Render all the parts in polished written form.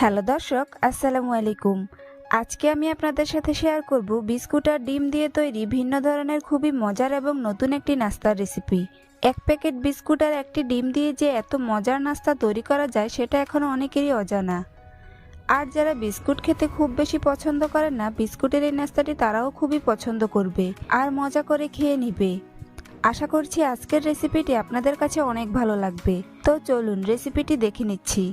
Hello দর্শক, আসসালামু আলাইকুম। আজকে আমি আপনাদের সাথে শেয়ার করব বিস্কুট আর ডিম দিয়ে তৈরি ভিন্ন ধরনের খুবই মজার এবং নতুন একটি নাস্তার রেসিপি। এক প্যাকেট বিস্কুট আর একটি ডিম দিয়ে যে এত মজার নাস্তা তৈরি করা যায় সেটা এখনো অনেকেরই অজানা। আর যারা বিস্কুট খেতে খুব বেশি পছন্দ করেন না, বিস্কুটের এই নাস্তাটি তারাও খুবই পছন্দ করবে আর মজা করে খেয়ে নিবে। আশা করছি আজকের রেসিপিটি আপনাদের কাছে অনেক ভালো লাগবে। তো চলুন রেসিপিটি দেখে নিচ্ছি।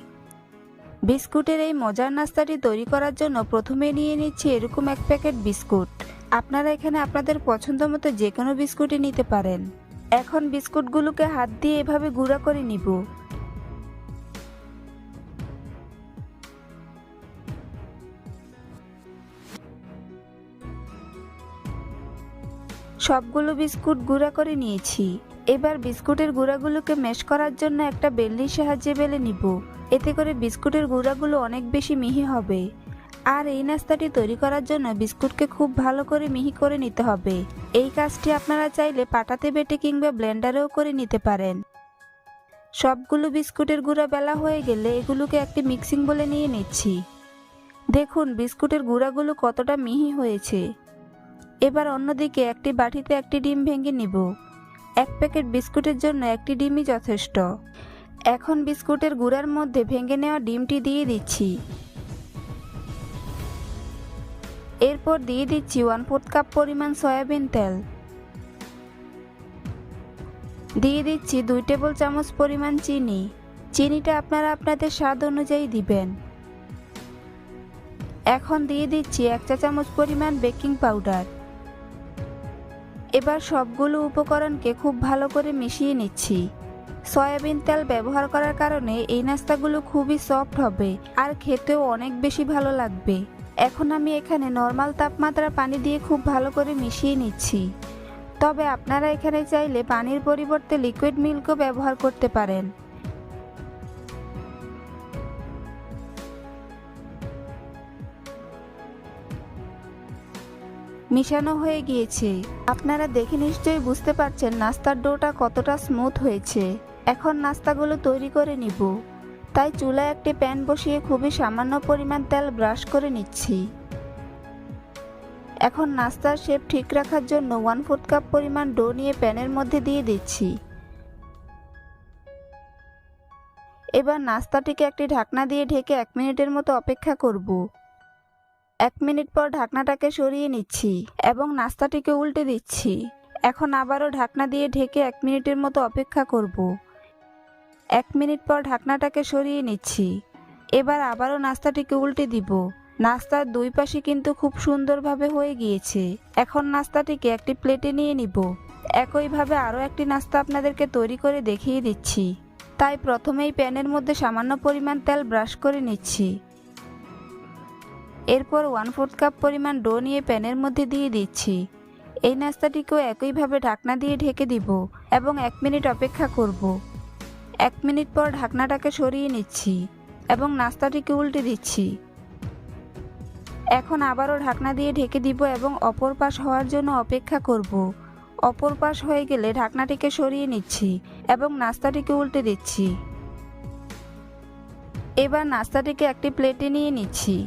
বিস্কুটের এই মজার নাস্তাটি তৈরি করার জন্য প্রথমে নিয়ে নিচ্ছি এরকম এক প্যাকেট বিস্কুট। আপনারা এখানে আপনাদের পছন্দ মতো যে কোনো বিস্কুটই নিতে পারেন। এখন বিস্কুটগুলোকে হাত দিয়ে এভাবে গুঁড়া করে নিব। সবগুলো বিস্কুট গুঁড়া করে নিয়েছি। এবার বিস্কুটের গুঁড়াগুলোকে ম্যাশ করার জন্য একটা বেলনির সাহায্যে বেলে নিব। এতে করে বিস্কুটের গুঁড়াগুলো অনেক বেশি মিহি হবে। আর এই নাস্তাটি তৈরি করার জন্য বিস্কুটকে খুব ভালো করে মিহি করে নিতে হবে। এই কাজটি আপনারা চাইলে পাটাতে বেটে কিংবা ব্লেন্ডারেও করে নিতে পারেন। সবগুলো বিস্কুটের গুঁড়া বেলা হয়ে গেলে এগুলোকে একটি মিক্সিং বলে নিয়ে নিচ্ছি। দেখুন বিস্কুটের গুঁড়াগুলো কতটা মিহি হয়েছে। এবার অন্যদিকে একটি বাটিতে একটি ডিম ভেঙে নিব। এক প্যাকেট বিস্কুটের জন্য একটি ডিমই যথেষ্ট। এখন বিস্কুটের গুঁড়ার মধ্যে ভেঙে নেওয়া ডিমটি দিয়ে দিচ্ছি। এরপর দিয়ে দিচ্ছি 1/4 কাপ পরিমাণ সয়াবিন তেল। দিয়ে দিচ্ছি 2 টেবিল চামচ পরিমাণ চিনি। চিনিটা আপনারা আপনাদের স্বাদ অনুযায়ী দিবেন। এখন দিয়ে দিচ্ছি 1 চা চামচ পরিমাণ বেকিং পাউডার। এবার সবগুলো উপকরণকে খুব ভালো করে মিশিয়ে নিচ্ছি। সয়াবিন তেল ব্যবহার করার কারণে এই নাস্তাগুলো খুবই সফট হবে আর খেতেও অনেক বেশি ভালো লাগবে। এখন আমি এখানে নরমাল তাপমাত্রার পানি দিয়ে খুব ভালো করে মিশিয়ে নিচ্ছি। তবে আপনারা এখানে চাইলে পানির পরিবর্তে লিকুইড মিল্কও ব্যবহার করতে পারেন। মিশানো হয়ে গিয়েছে। আপনারা দেখে নিশ্চয়ই বুঝতে পারছেন নাস্তার ডোটা কতটা স্মুথ হয়েছে। এখন নাস্তাগুলো তৈরি করে নিব। তাই চুলায় একটি প্যান বসিয়ে খুবই সামান্য পরিমাণ তেল ব্রাশ করে নিচ্ছি। এখন নাস্তার শেপ ঠিক রাখার জন্য 1/4 কাপ পরিমাণ ডো নিয়ে প্যানের মধ্যে দিয়ে দিচ্ছি। এবার নাস্তাটিকে একটি ঢাকনা দিয়ে ঢেকে 1 মিনিটের মতো অপেক্ষা করব। 1 মিনিট পর ঢাকনাটাকে সরিয়ে নিচ্ছি এবং নাস্তাটিকে উল্টে দিচ্ছি। এখন আবারও ঢাকনা দিয়ে ঢেকে 1 মিনিটের মতো অপেক্ষা করব। 1 মিনিট পর ঢাকনাটাকে সরিয়ে নিচ্ছি। এবার আবারও নাস্তাটিকে উল্টে দিব। নাস্তার দুই পাশে কিন্তু খুব সুন্দরভাবে হয়ে গিয়েছে। এখন নাস্তাটিকে একটি প্লেটে নিয়ে নিব। একইভাবে আরও একটি নাস্তা আপনাদেরকে তৈরি করে দেখিয়ে দিচ্ছি। তাই প্রথমেই প্যানের মধ্যে সামান্য পরিমাণ তেল ব্রাশ করে নিচ্ছি। এরপর 1/4 কাপ পরিমাণ ডো নিয়ে প্যানের মধ্যে দিয়ে দিচ্ছি। এই নাস্তাটিকেও একইভাবে ঢাকনা দিয়ে ঢেকে দিব এবং 1 মিনিট অপেক্ষা করব। 1 মিনিট পর ঢাকনাটাকে সরিয়ে নিচ্ছি এবং নাস্তাটিকে উল্টে দিচ্ছি। এখন আবারও ঢাকনা দিয়ে ঢেকে দিব এবং অপর পাশ হওয়ার জন্য অপেক্ষা করব। অপর পাশ হয়ে গেলে ঢাকনাটিকে সরিয়ে নিচ্ছি এবং নাস্তাটিকে উল্টে দিচ্ছি। এবার নাস্তাটিকে একটি প্লেটে নিয়ে নিচ্ছি।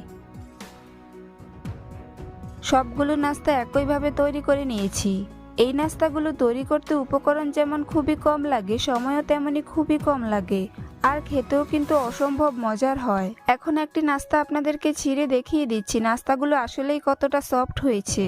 সবগুলো নাস্তা একইভাবে তৈরি করে নিয়েছি। এই নাস্তাগুলো তৈরি করতে উপকরণ যেমন খুবই কম লাগে, সময়ও তেমনি খুবই কম লাগে আর খেতেও কিন্তু অসম্ভব মজার হয়। এখন একটি নাস্তা আপনাদেরকে ছিঁড়ে দেখিয়ে দিচ্ছি নাস্তাগুলো আসলেই কতটা সফট হয়েছে।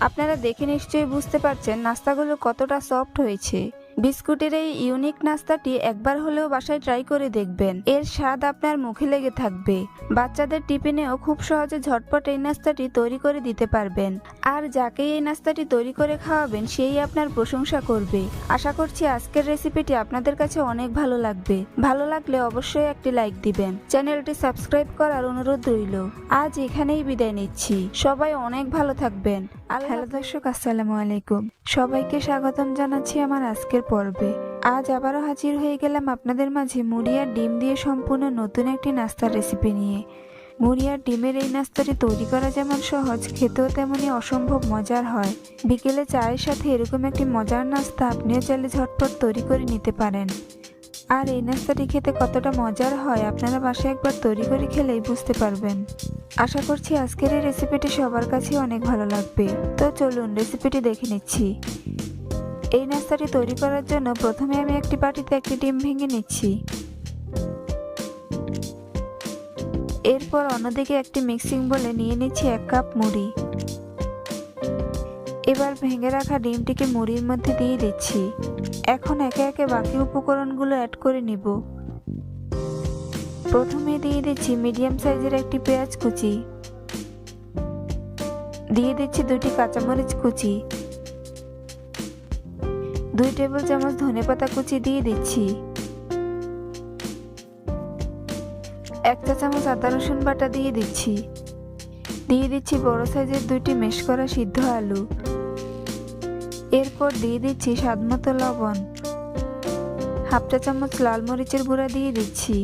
আপনারা দেখে নিশ্চয়ই বুঝতে পারছেন নাস্তাগুলো কতটা সফট হয়েছে। বিস্কুটের এই ইউনিক নাস্তাটি একবার হলেও বাসায় ট্রাই করে দেখবেন। এর স্বাদ আপনার মুখে লেগে থাকবে। বাচ্চাদের টিফিনেও খুব সহজে ঝটপট এই নাস্তাটি তৈরি করে দিতে পারবেন। আর যাকেই এই নাস্তাটি তৈরি করে খাওয়াবেন সেই আপনার প্রশংসা করবে। আশা করছি আজকের রেসিপিটি আপনাদের কাছে অনেক ভালো লাগবে। ভালো লাগলে অবশ্যই একটি লাইক দিবেন। চ্যানেলটি সাবস্ক্রাইব করার অনুরোধ রইল। আজ এখানেই বিদায় নিচ্ছি। সবাই অনেক ভালো থাকবেন। হ্যালো দর্শক, আসসালামু আলাইকুম। সবাইকে স্বাগতম জানাচ্ছি আমার আজকের পর্বে। আজ আবারও হাজির হয়ে গেলাম আপনাদের মাঝে মুড়ি আর ডিম দিয়ে সম্পূর্ণ নতুন একটি নাস্তার রেসিপি নিয়ে। মুড়ি আর ডিমের এই নাস্তাটি তৈরি করা যেমন সহজ, খেতেও তেমনি অসম্ভব মজার হয়। বিকেলে চায়ের সাথে এরকম একটি মজার নাস্তা আপনিও চাইলে ঝটপট তৈরি করে নিতে পারেন। আর এই নাস্তাটি খেতে কতটা মজার হয় আপনারা বাসায় একবার তৈরি করে খেলেই বুঝতে পারবেন। আশা করছি আজকের এই রেসিপিটি সবার কাছে অনেক ভালো লাগবে। তো চলুন রেসিপিটি দেখে নিচ্ছি। এই নাস্তাটি তৈরি করার জন্য প্রথমে আমি একটি বাটিতে একটি ডিম ভেঙে নিচ্ছি। এরপর অন্যদিকে একটি মিক্সিং বোলে নিয়ে নিচ্ছি 1 কাপ মুড়ি। এবার ভেঙে রাখা ডিমটিকে মুড়ির মধ্যে দিয়ে দিচ্ছি। এখন একে একে বাকি উপকরণগুলো অ্যাড করে নিব। প্রথমে দিয়ে দিচ্ছি মিডিয়াম সাইজের একটি পেঁয়াজ কুচি, দিয়ে দিচ্ছি 2টি কাঁচামরিচ কুচি, 2 টেবিল চামচ ধনেপাতা কুচি দিয়ে দিচ্ছি, 1 চা চামচ আদা রসুন বাটা দিয়ে দিচ্ছি, দিয়ে দিচ্ছি বড় সাইজের 2টি ম্যাশ করা সিদ্ধ আলু। এরপর দিয়ে দিচ্ছি স্বাদমতো লবণ, 1/2 চা চামচ লাল মরিচের গুঁড়া দিয়ে দিচ্ছি,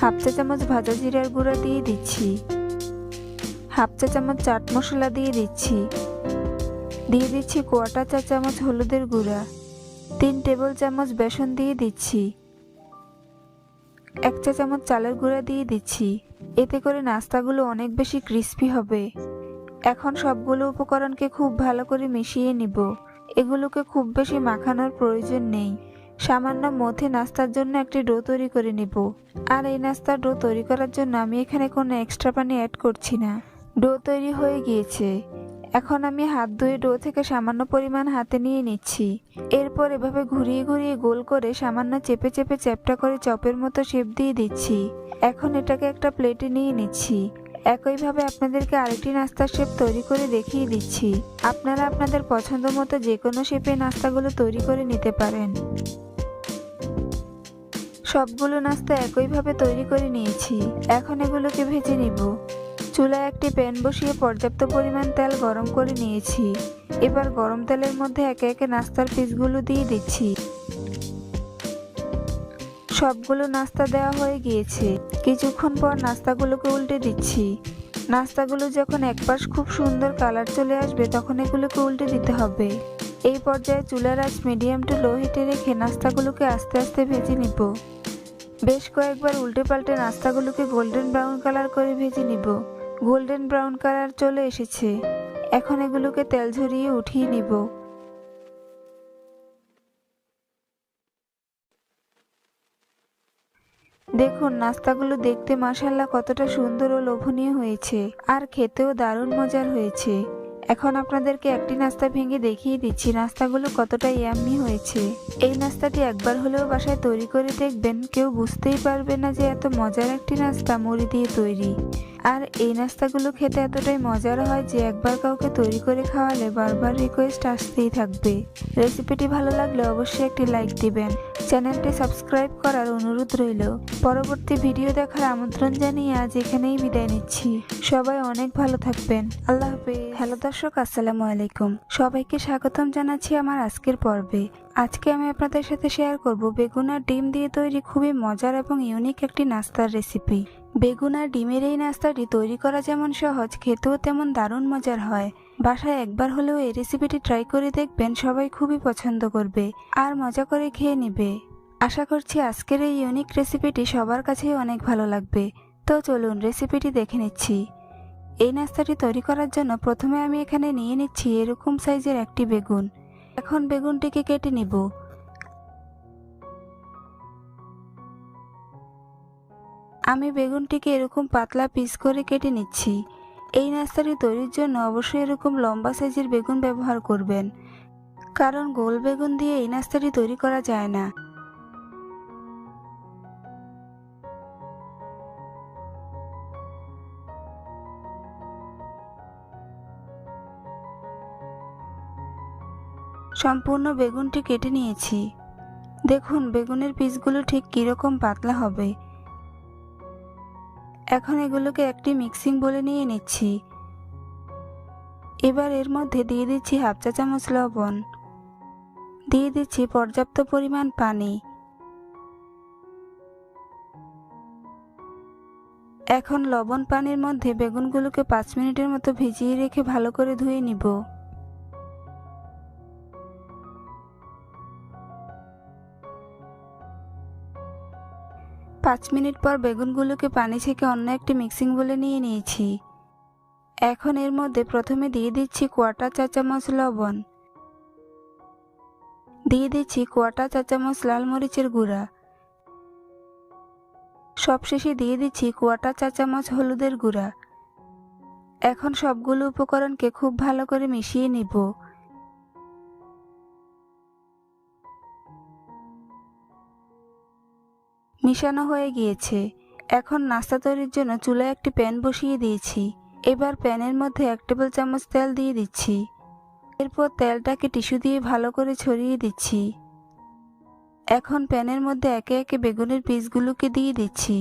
1/2 চা চামচ ভাজা জিরার গুঁড়া দিয়ে দিচ্ছি, 1/2 চা চামচ চাট মশলা দিয়ে দিচ্ছি, দিয়ে দিচ্ছি 1/4 চা চামচ হলুদের গুঁড়া, 3 টেবিল চামচ বেসন দিয়ে দিচ্ছি, 1 চা চামচ চালের গুঁড়া দিয়ে দিচ্ছি। এতে করে নাস্তাগুলো অনেক বেশি ক্রিস্পি হবে। এখন সবগুলো উপকরণকে খুব ভালো করে মিশিয়ে নিব। এগুলোকে খুব বেশি মাখানোর প্রয়োজন নেই। সামান্য মধ্যে নাস্তার জন্য একটি ডো তৈরি করে নিব। আর এই নাস্তার ডো তৈরি করার জন্য আমি এখানে কোনো এক্সট্রা পানি অ্যাড করছি না। ডো তৈরি হয়ে গিয়েছে। এখন আমি হাত ধুয়ে ডো থেকে সামান্য পরিমাণ হাতে নিয়ে নিচ্ছি। এরপর এভাবে ঘুরিয়ে ঘুরিয়ে গোল করে সামান্য চেপে চেপে চ্যাপ্টা করে চপের মতো শেপ দিয়ে দিচ্ছি। এখন এটাকে একটা প্লেটে নিয়ে নিচ্ছি। একইভাবে আপনাদেরকে আরেকটি নাস্তার শেপ তৈরি করে দেখিয়ে দিচ্ছি। আপনারা আপনাদের পছন্দ মতো যে কোনো শেপে নাস্তাগুলো তৈরি করে নিতে পারেন। সবগুলো নাস্তা একইভাবে তৈরি করে নিয়েছি। এখন এগুলোকে ভেজে নিব। চুলায় একটি প্যান বসিয়ে পর্যাপ্ত পরিমাণ তেল গরম করে নিয়েছি। এবার গরম তেলের মধ্যে একে একে নাস্তার পিসগুলো দিয়ে দিচ্ছি। সবগুলো নাস্তা দেওয়া হয়ে গিয়েছে। কিছুক্ষণ পর নাস্তাগুলোকে উল্টে দিচ্ছি। নাস্তাগুলো যখন এক পাশ খুব সুন্দর কালার চলে আসবে তখন এগুলোকে উল্টে দিতে হবে। এই পর্যায়ে চুলার আঁচ মিডিয়াম টু লো হিটে রেখে নাস্তাগুলোকে আস্তে আস্তে ভেজে নিব। বেশ কয়েকবার উল্টে পাল্টে নাস্তাগুলোকে গোল্ডেন ব্রাউন কালার করে ভেজে নিব। গোল্ডেন ব্রাউন কালার চলে এসেছে। এখন এগুলোকে তেল ঝরিয়ে উঠিয়ে নিব। দেখুন নাস্তাগুলো দেখতে মাশাআল্লাহ কতটা সুন্দর ও লোভনীয় হয়েছে, আর খেতেও দারুণ মজার হয়েছে। এখন আপনাদেরকে একটি নাস্তা ভেঙে দেখিয়ে দিচ্ছি নাস্তাগুলো কতটা ইয়াম্মি হয়েছে। এই নাস্তাটি একবার হলেও বাসায় তৈরি করে দেখবেন, কেউ বুঝতেই পারবে না যে এত মজার একটি নাস্তা মুড়ি দিয়ে তৈরি। আর এই নাস্তাগুলো খেতে এতটাই মজার হয় যে একবার কাউকে তৈরি করে খাওয়ালে বারবার রিকোয়েস্ট আসতেই থাকবে। রেসিপিটি ভালো লাগলে অবশ্যই একটি লাইক দিবেন। চ্যানেলটি সাবস্ক্রাইব করার অনুরোধ রইল। পরবর্তী ভিডিও দেখার আমন্ত্রণ জানিয়ে আজ এখানেই বিদায় নিচ্ছি। সবাই অনেক ভালো থাকবেন। আল্লাহ হাফেজ। হ্যালো দর্শক, আসসালামু আলাইকুম। সবাইকে স্বাগতম জানাচ্ছি আমার আজকের পর্বে। আজকে আমি আপনাদের সাথে শেয়ার করব বেগুন আর ডিম দিয়ে তৈরি খুবই মজার এবং ইউনিক একটি নাস্তার রেসিপি। বেগুন আর ডিমের এই নাস্তাটি তৈরি করা যেমন সহজ, খেতেও তেমন দারুণ মজার হয়। বাসায় একবার হলেও এই রেসিপিটি ট্রাই করে দেখবেন, সবাই খুবই পছন্দ করবে আর মজা করে খেয়ে নেবে। আশা করছি আজকের এই ইউনিক রেসিপিটি সবার কাছেই অনেক ভালো লাগবে। তো চলুন রেসিপিটি দেখে নিচ্ছি। এই নাস্তাটি তৈরি করার জন্য প্রথমে আমি এখানে নিয়ে নিচ্ছি এরকম সাইজের একটি বেগুন। এখন বেগুনটিকে কেটে নিব। আমি বেগুনটিকে এরকম পাতলা পিস করে কেটে নিচ্ছি। এই নাস্তাটি তৈরির জন্য অবশ্যই এরকম লম্বা সাইজের বেগুন ব্যবহার করবেন, কারণ গোল বেগুন দিয়ে এই নাস্তাটি তৈরি করা যায় না। সম্পূর্ণ বেগুনটি কেটে নিয়েছি। দেখুন বেগুনের পিসগুলো ঠিক কিরকম পাতলা হবে। এখন এগুলোকে একটি মিক্সিং বোলে নিয়ে নিচ্ছি। এবার এর মধ্যে দিয়ে দিচ্ছি 1/2 চা চামচ লবণ, দিয়ে দিচ্ছি পর্যাপ্ত পরিমাণ পানি। এখন লবণ পানির মধ্যে বেগুনগুলোকে 5 মিনিটের মতো ভিজিয়ে রেখে ভালো করে ধুয়ে নিব। 5 মিনিট পর বেগুনগুলোকে পানি ছেঁকে অন্য একটি মিক্সিং বলে নিয়ে নিয়েছি। এখন এর মধ্যে প্রথমে দিয়ে দিচ্ছি 1/4 চা চামচ লবণ, দিয়ে দিচ্ছি 1/4 চা চামচ লাল মরিচের গুঁড়া, সবশেষে দিয়ে দিচ্ছি 1/4 চা চামচ হলুদের গুঁড়া। এখন সবগুলো উপকরণকে খুব ভালো করে মিশিয়ে নিব। মিশানো হয়ে গিয়েছে। এখন নাস্তা তৈরির জন্য চুলায় একটি প্যান বসিয়ে দিয়েছি। এবার প্যানের মধ্যে 1 টেবিল চামচ তেল দিয়ে দিচ্ছি। এরপর তেলটাকে টিস্যু দিয়ে ভালো করে ছড়িয়ে দিচ্ছি। এখন প্যানের মধ্যে একে একে বেগুনের পিসগুলোকে দিয়ে দিচ্ছি।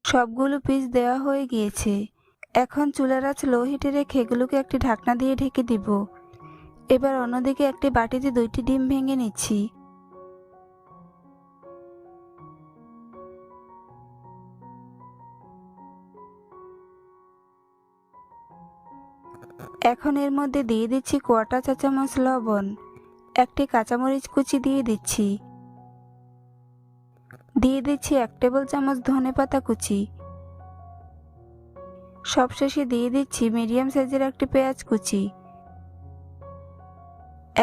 সবগুলো পিস দেওয়া হয়ে গিয়েছে। এখন চুলার আঁচ লো হিটে রেখে এগুলোকে একটি ঢাকনা দিয়ে ঢেকে দিব। এবার অন্যদিকে একটি বাটিতে 2টি ডিম ভেঙে নিচ্ছি। এখন এর মধ্যে দিয়ে দিচ্ছি 1/4 চা চামচ লবণ, একটি কাঁচামরিচ কুচি দিয়ে দিচ্ছি, দিয়ে দিচ্ছি 1 টেবিল চামচ ধনেপাতা কুচি, সবশেষে দিয়ে দিচ্ছি মিডিয়াম সাইজের একটি পেঁয়াজ কুচি।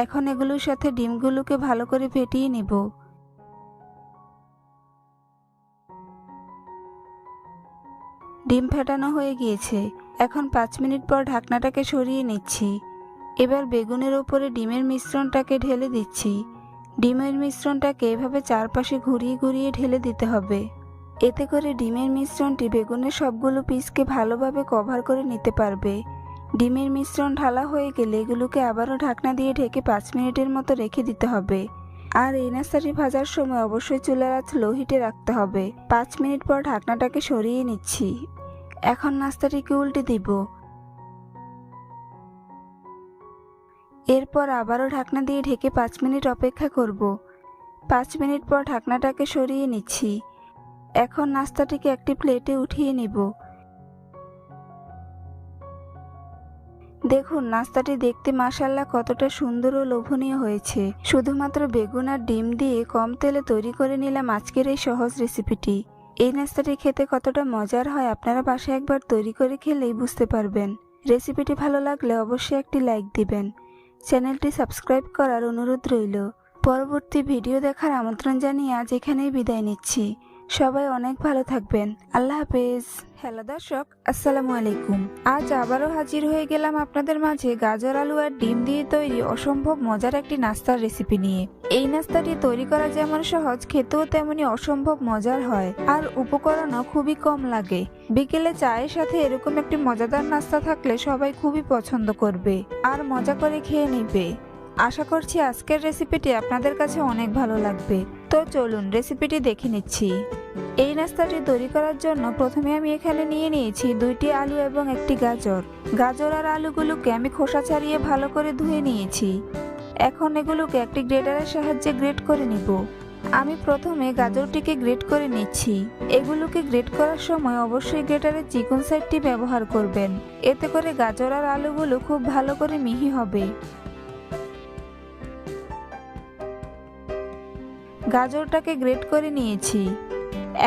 এখন এগুলোর সাথে ডিমগুলোকে ভালো করে ফেটিয়ে নিব। ডিম ফেটানো হয়ে গিয়েছে। এখন 5 মিনিট পর ঢাকনাটাকে সরিয়ে নিচ্ছি। এবার বেগুনের ওপরে ডিমের মিশ্রণটাকে ঢেলে দিচ্ছি। ডিমের মিশ্রণটাকে এভাবে চারপাশে ঘুরিয়ে ঘুরিয়ে ঢেলে দিতে হবে। এতে করে ডিমের মিশ্রণটি বেগুনের সবগুলো পিসকে ভালোভাবে কভার করে নিতে পারবে। ডিমের মিশ্রণ ঢালা হয়ে গেলে এগুলোকে আবারও ঢাকনা দিয়ে ঢেকে 5 মিনিটের মতো রেখে দিতে হবে। আর এই নাস্তাটি ভাজার সময় অবশ্যই চুলার আঁচ লো হিটে রাখতে হবে। 5 মিনিট পর ঢাকনাটাকে সরিয়ে নিচ্ছি। এখন নাস্তাটিকে উল্টে দিব। এরপর আবারও ঢাকনা দিয়ে ঢেকে 5 মিনিট অপেক্ষা করব। 5 মিনিট পর ঢাকনাটাকে সরিয়ে নিচ্ছি। এখন নাস্তাটিকে একটি প্লেটে উঠিয়ে নিব। দেখুন নাস্তাটি দেখতে মাশাআল্লাহ কতটা সুন্দর ও লোভনীয় হয়েছে। শুধুমাত্র বেগুন আর ডিম দিয়ে কম তেলে তৈরি করে নিলাম আজকের এই সহজ রেসিপিটি। এই নাস্তাটি খেতে কতটা মজার হয় আপনারা বাসায় একবার তৈরি করে খেলেই বুঝতে পারবেন। রেসিপিটি ভালো লাগলে অবশ্যই একটি লাইক দিবেন। চ্যানেলটি সাবস্ক্রাইব করার অনুরোধ রইল। পরবর্তী ভিডিও দেখার আমন্ত্রণ জানিয়ে আজ এখানেই বিদায় নিচ্ছি। সবাই অনেক ভালো থাকবেন। আল্লাহ হাফেজ। হ্যালো দর্শক, আসসালামু আলাইকুম। আজ আবারও হাজির হয়ে গেলাম আপনাদের মাঝে গাজর আলু আর ডিম দিয়ে তৈরি অসম্ভব মজার একটি নাস্তার রেসিপি নিয়ে। এই নাস্তাটি তৈরি করা যেমন সহজ, খেতেও তেমনি অসম্ভব মজার হয় আর উপকরণও খুবই কম লাগে। বিকেলে চায়ের সাথে এরকম একটি মজাদার নাস্তা থাকলে সবাই খুবই পছন্দ করবে আর মজা করে খেয়ে নেবে। আশা করছি আজকের রেসিপিটি আপনাদের কাছে অনেক ভালো লাগবে। তো চলুন রেসিপিটি দেখে নিচ্ছি। এই নাস্তাটি তৈরি করার জন্য প্রথমে আমি এখানে নিয়ে নিয়েছি 2টি আলু এবং একটি গাজর। গাজর আর আলুগুলোকে আমি খোসা ছাড়িয়ে ভালো করে ধুয়ে নিয়েছি। এখন এগুলোকে একটি গ্রেটারের সাহায্যে গ্রেট করে নিব। আমি প্রথমে গাজরটিকে গ্রেট করে নিচ্ছি। এগুলোকে গ্রেট করার সময় অবশ্যই গ্রেটারের চিকন সাইডটি ব্যবহার করবেন। এতে করে গাজর আর আলুগুলো খুব ভালো করে মিহি হবে। গাজরটাকে গ্রেট করে নিয়েছি।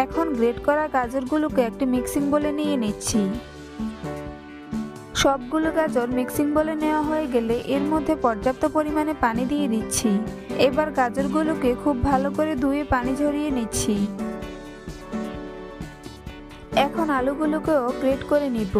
এখন গ্রেট করা গাজরগুলোকে একটি মিক্সিং বলে নিয়ে নিচ্ছি। সবগুলো গাজর মিক্সিং বলে নেওয়া হয়ে গেলে এর মধ্যে পর্যাপ্ত পরিমাণে পানি দিয়ে দিচ্ছি। এবার গাজরগুলোকে খুব ভালো করে ধুয়ে পানি ঝরিয়ে নিচ্ছি। এখন আলুগুলোকেও গ্রেট করে নিব।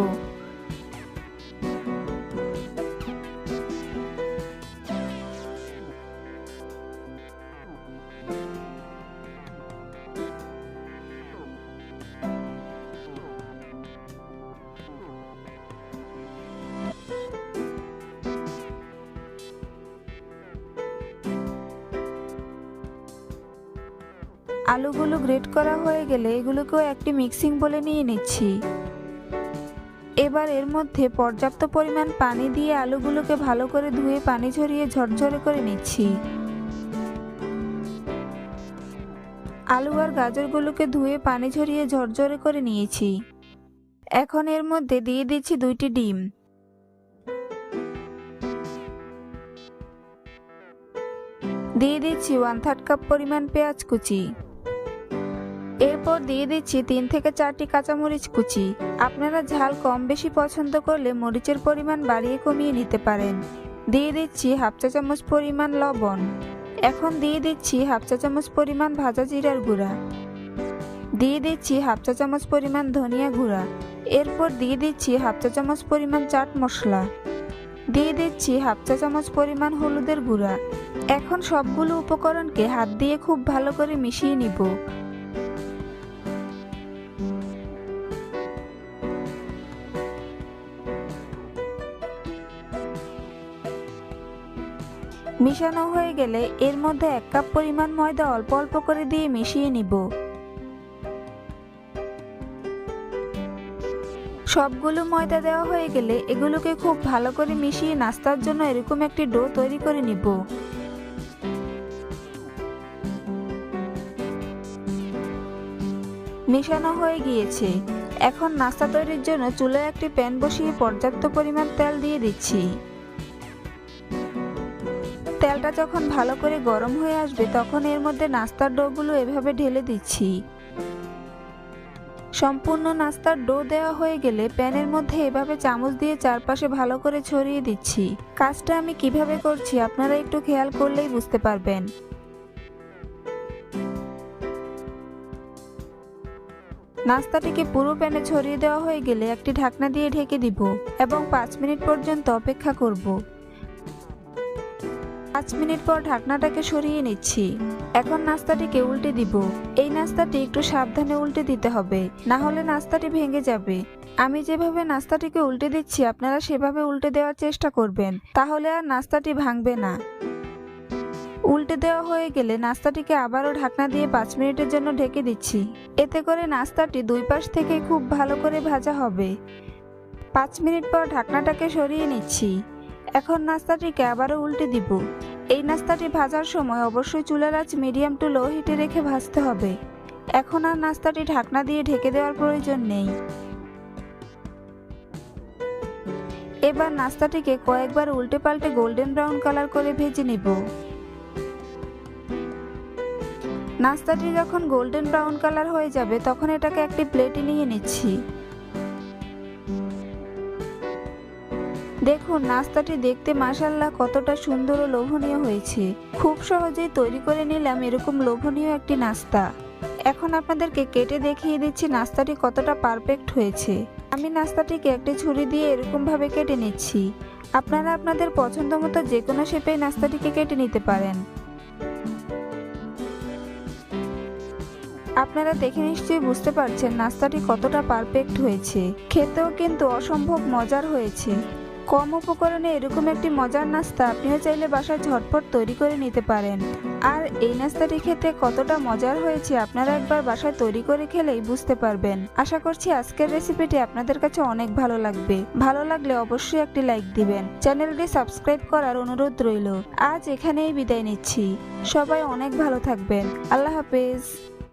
আলুগুলো গ্রেট করা হয়ে গেলে এগুলোকেও একটি মিক্সিং বলে নিয়ে নিচ্ছি। এবার এর মধ্যে পর্যাপ্ত পরিমাণ পানি দিয়ে আলুগুলোকে ভালো করে ধুয়ে পানি ঝরিয়ে ঝরঝরে করে নিচ্ছি। আলু আর গাজরগুলোকে ধুয়ে পানি ঝরিয়ে ঝরঝরে করে নিয়েছি। এখন এর মধ্যে দিয়ে দিচ্ছি 2টি ডিম। দিয়ে দিচ্ছি 1/3 কাপ পরিমাণ পেঁয়াজ কুচি। এরপর দিয়ে দিচ্ছি 3 থেকে 4টি কাঁচামরিচ কুচি। আপনারা ঝাল কম বেশি পছন্দ করলে মরিচের পরিমাণ বাড়িয়ে কমিয়ে নিতে পারেন। দিয়ে দিচ্ছি 1/2 চা চামচ পরিমাণ লবণ। এখন দিয়ে দিচ্ছি 1/2 চা চামচ পরিমাণ ভাজা জিরার গুঁড়া। দিয়ে দিচ্ছি 1/2 চা চামচ পরিমাণ ধনিয়া গুঁড়া। এরপর দিয়ে দিচ্ছি 1/2 চা চামচ পরিমাণ চাট মশলা। দিয়ে দিচ্ছি 1/2 চা চামচ পরিমাণ হলুদের গুঁড়া। এখন সবগুলো উপকরণকে হাত দিয়ে খুব ভালো করে মিশিয়ে নিব। মিশানো হয়ে গেলে এর মধ্যে 1 কাপ পরিমাণ ময়দা অল্প অল্প করে দিয়ে মিশিয়ে নিব। সবগুলো ময়দা দেওয়া হয়ে গেলে এগুলোকে খুব ভালো করে মিশিয়ে নাস্তার জন্য এরকম একটি ডো তৈরি করে নিব। মেশানো হয়ে গিয়েছে। এখন নাস্তা তৈরির জন্য চুলায় একটি প্যান বসিয়ে পর্যাপ্ত পরিমাণ তেল দিয়ে দিচ্ছি। তেলটা যখন ভালো করে গরম হয়ে আসবে তখন এর মধ্যে নাস্তার ডোগুলো এভাবে ঢেলে দিচ্ছি। সম্পূর্ণ নাস্তার ডো দেওয়া হয়ে গেলে প্যানের মধ্যে এভাবে চামচ দিয়ে চারপাশে ভালো করে ছড়িয়ে দিচ্ছি। কাজটা আমি কিভাবে করছি আপনারা একটু খেয়াল করলেই বুঝতে পারবেন। নাস্তাটিকে পুরো প্যানে ছড়িয়ে দেওয়া হয়ে গেলে একটি ঢাকনা দিয়ে ঢেকে দিব এবং 5 মিনিট পর্যন্ত অপেক্ষা করব। 5 মিনিট পর ঢাকনাটাকে সরিয়ে নিচ্ছি। এখন নাস্তাটিকে উল্টে দিব। এই নাস্তাটি একটু সাবধানে উল্টে দিতে হবে, না হলে নাস্তাটি ভেঙে যাবে। আমি যেভাবে নাস্তাটিকে উল্টে দিচ্ছি আপনারা সেভাবে উল্টে দেওয়ার চেষ্টা করবেন, তাহলে আর নাস্তাটি ভাঙবে না। উল্টে দেওয়া হয়ে গেলে নাস্তাটিকে আবারও ঢাকনা দিয়ে 5 মিনিটের জন্য ঢেকে দিচ্ছি। এতে করে নাস্তাটি দুই পাশ থেকে খুব ভালো করে ভাজা হবে। 5 মিনিট পর ঢাকনাটাকে সরিয়ে নিচ্ছি। এখন নাস্তাটিকে আবারও উল্টে দিব। এই নাস্তাটি ভাজার সময় অবশ্যই চুলার আঁচ মিডিয়াম টু লো হিটে রেখে ভাজতে হবে। এখন আর নাস্তাটি ঢাকনা দিয়ে ঢেকে দেওয়ার প্রয়োজন নেই। এবার নাস্তাটিকে কয়েকবার উল্টে পাল্টে গোল্ডেন ব্রাউন কালার করে ভেজে নিব। নাস্তাটি যখন গোল্ডেন ব্রাউন কালার হয়ে যাবে তখন এটাকে একটি প্লেটে নিয়ে নিচ্ছি। দেখুন নাস্তাটি দেখতে মাশাআল্লাহ কতটা সুন্দর ও লোভনীয় হয়েছে। খুব সহজেই তৈরি করে নিলাম এরকম লোভনীয় একটি নাস্তা। এখন আপনাদেরকে কেটে দেখিয়ে দিচ্ছি নাস্তাটি কতটা পারফেক্ট হয়েছে। আমি নাস্তাটিকে একটি ছুরি দিয়ে এরকম ভাবে কেটে নিচ্ছি। আপনারা আপনাদের পছন্দ মতো যে কোনো শেপে নাস্তাটিকে কেটে নিতে পারেন। আপনারা দেখে নিশ্চয়ই বুঝতে পারছেন নাস্তাটি কতটা পারফেক্ট হয়েছে। খেতেও কিন্তু অসম্ভব মজার হয়েছে। কম উপকরণে এরকম একটি মজার নাস্তা আপনিও চাইলে বাসায় ঝটপট তৈরি করে নিতে পারেন। আর এই নাস্তাটি খেতে কতটা মজার হয়েছে আপনারা একবার বাসায় তৈরি করে খেলেই বুঝতে পারবেন। আশা করছি আজকের রেসিপিটি আপনাদের কাছে অনেক ভালো লাগবে। ভালো লাগলে অবশ্যই একটি লাইক দিবেন। চ্যানেলটি সাবস্ক্রাইব করার অনুরোধ রইল। আজ এখানেই বিদায় নিচ্ছি। সবাই অনেক ভালো থাকবেন। আল্লাহ হাফেজ।